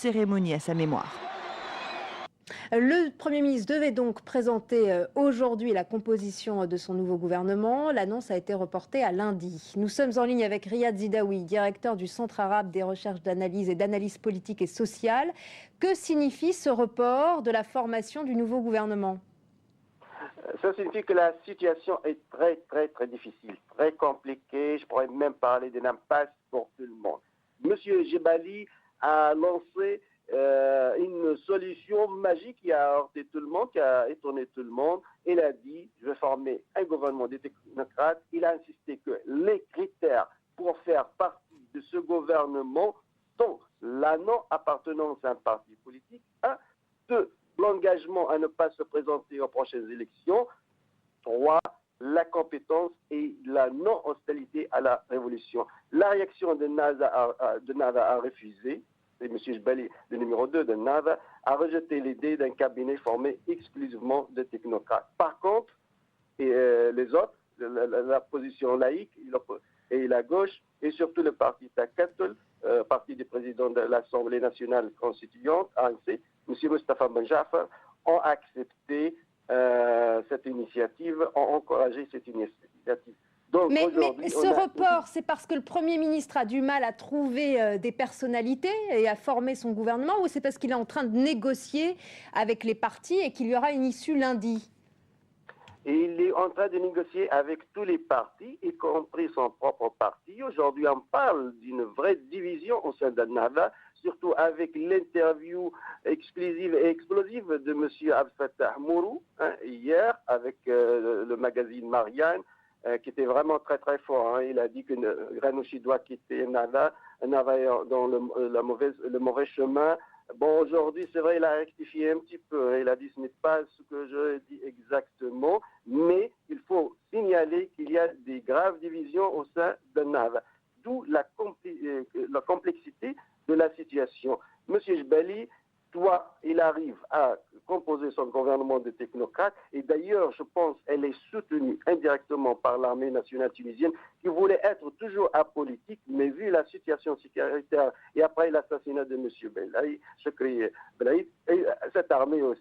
cérémonie à sa mémoire. Le Premier ministre devait donc présenter aujourd'hui la composition de son nouveau gouvernement. L'annonce a été reportée à lundi. Nous sommes en ligne avec Riyad Zidaoui, directeur du Centre arabe des recherches d'analyse et d'analyse politique et sociale. Que signifie ce report de la formation du nouveau gouvernement ? Ça signifie que la situation est très difficile, très compliquée. Je pourrais même parler d'une impasse pour tout le monde. Monsieur Jebali a lancé une solution magique qui a heurté tout le monde, qui a étonné tout le monde. Il a dit, je vais former un gouvernement de technocrates. Il a insisté que les critères pour faire partie de ce gouvernement sont la non-appartenance à un parti politique, 1, 2, l'engagement à ne pas se présenter aux prochaines élections, 3, la compétence et la non-hostalité à la révolution. La réaction de Nada a refusé. Et M. Jebali, le numéro 2 de Nada, a rejeté l'idée d'un cabinet formé exclusivement de technocrates. Par contre, les autres, la position laïque et la gauche, et surtout le parti Takatul, parti du président de l'Assemblée nationale constituante, ANC, M. Mustafa Ben Jafar, ont accepté cette initiative, ont encouragé cette initiative. Donc, mais ce report, c'est parce que le Premier ministre a du mal à trouver des personnalités et à former son gouvernement, ou c'est parce qu'il est en train de négocier avec les partis et qu'il y aura une issue lundi ? Et il est en train de négocier avec tous les partis, y compris son propre parti. Aujourd'hui, on parle d'une vraie division au sein d'Ennahda, surtout avec l'interview exclusive et explosive de M. Abdel Fattah Mourou, hier, avec le magazine Marianne, qui était vraiment très fort. Il a dit que Ghanouchi doit quitter Ennahda est dans le mauvais chemin. Bon, aujourd'hui, c'est vrai, il a rectifié un petit peu. Il a dit ce n'est pas ce que je dis exactement, mais il faut signaler qu'il y a des graves divisions au sein d'Ennahda. D'où la complexité de la situation. Monsieur Jebali, il arrive à composer son gouvernement de technocrates, et d'ailleurs, je pense qu'elle est soutenue indirectement par l'armée nationale tunisienne, qui voulait être toujours apolitique, mais vu la situation sécuritaire et après l'assassinat de M. Chokri Belaïd, cette armée aussi,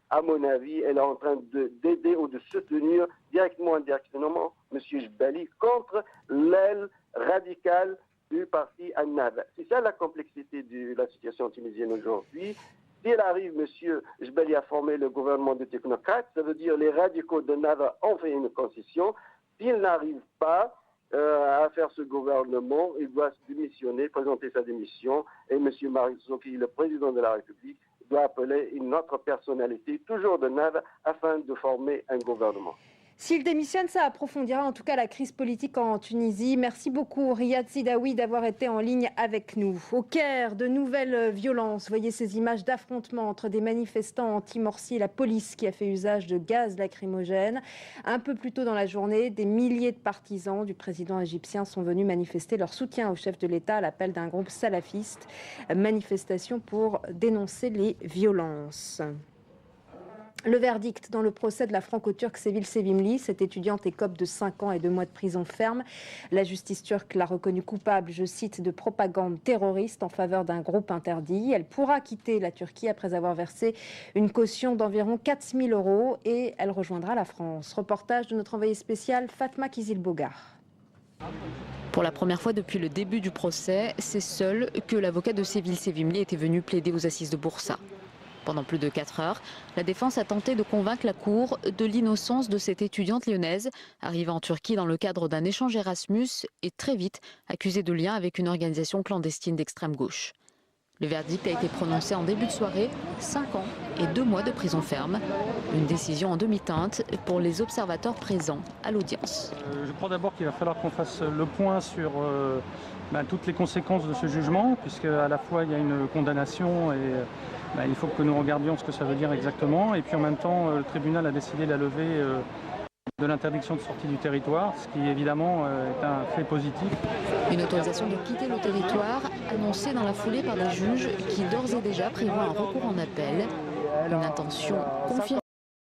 à mon avis, elle est en train d'aider ou de soutenir directement ou indirectement M. Jebali contre l'aile radicale du parti Ennahda. C'est ça la complexité de la situation tunisienne aujourd'hui. S'il arrive, M. Jebali, à former le gouvernement de technocrates, ça veut dire les radicaux d'Ennahda ont fait une concession. S'il n'arrive pas à faire ce gouvernement, il doit démissionner, présenter sa démission, et M. Marzouki, le président de la République, doit appeler une autre personnalité, toujours d'Ennahda, afin de former un gouvernement. S'il démissionne, ça approfondira en tout cas la crise politique en Tunisie. Merci beaucoup Riyad Zidaoui d'avoir été en ligne avec nous. Au Caire, de nouvelles violences. Voyez ces images d'affrontements entre des manifestants anti-Morsi et la police qui a fait usage de gaz lacrymogène. Un peu plus tôt dans la journée, des milliers de partisans du président égyptien sont venus manifester leur soutien au chef de l'État à l'appel d'un groupe salafiste. Manifestation pour dénoncer les violences. Le verdict dans le procès de la franco-turque Sevil Sevimli, cette étudiante écope de 5 ans et 2 mois de prison ferme. La justice turque l'a reconnue coupable, je cite, de propagande terroriste en faveur d'un groupe interdit. Elle pourra quitter la Turquie après avoir versé une caution d'environ 4 000 € et elle rejoindra la France. Reportage de notre envoyé spécial Fatma Kizil-Bogar. Pour la première fois depuis le début du procès, c'est seul que l'avocat de Sevil Sevimli était venu plaider aux assises de Boursa. Pendant plus de 4 heures, la défense a tenté de convaincre la Cour de l'innocence de cette étudiante lyonnaise, arrivée en Turquie dans le cadre d'un échange Erasmus et très vite accusée de lien avec une organisation clandestine d'extrême gauche. Le verdict a été prononcé en début de soirée, 5 ans et 2 mois de prison ferme. Une décision en demi-teinte pour les observateurs présents à l'audience. Je crois d'abord qu'il va falloir qu'on fasse le point sur toutes les conséquences de ce jugement, puisque à la fois il y a une condamnation et il faut que nous regardions ce que ça veut dire exactement. Et puis en même temps, le tribunal a décidé la levée de l'interdiction de sortie du territoire, ce qui évidemment est un fait positif. Une autorisation de quitter le territoire annoncée dans la foulée par des juges qui d'ores et déjà prévoient un recours en appel. Une intention confirmée.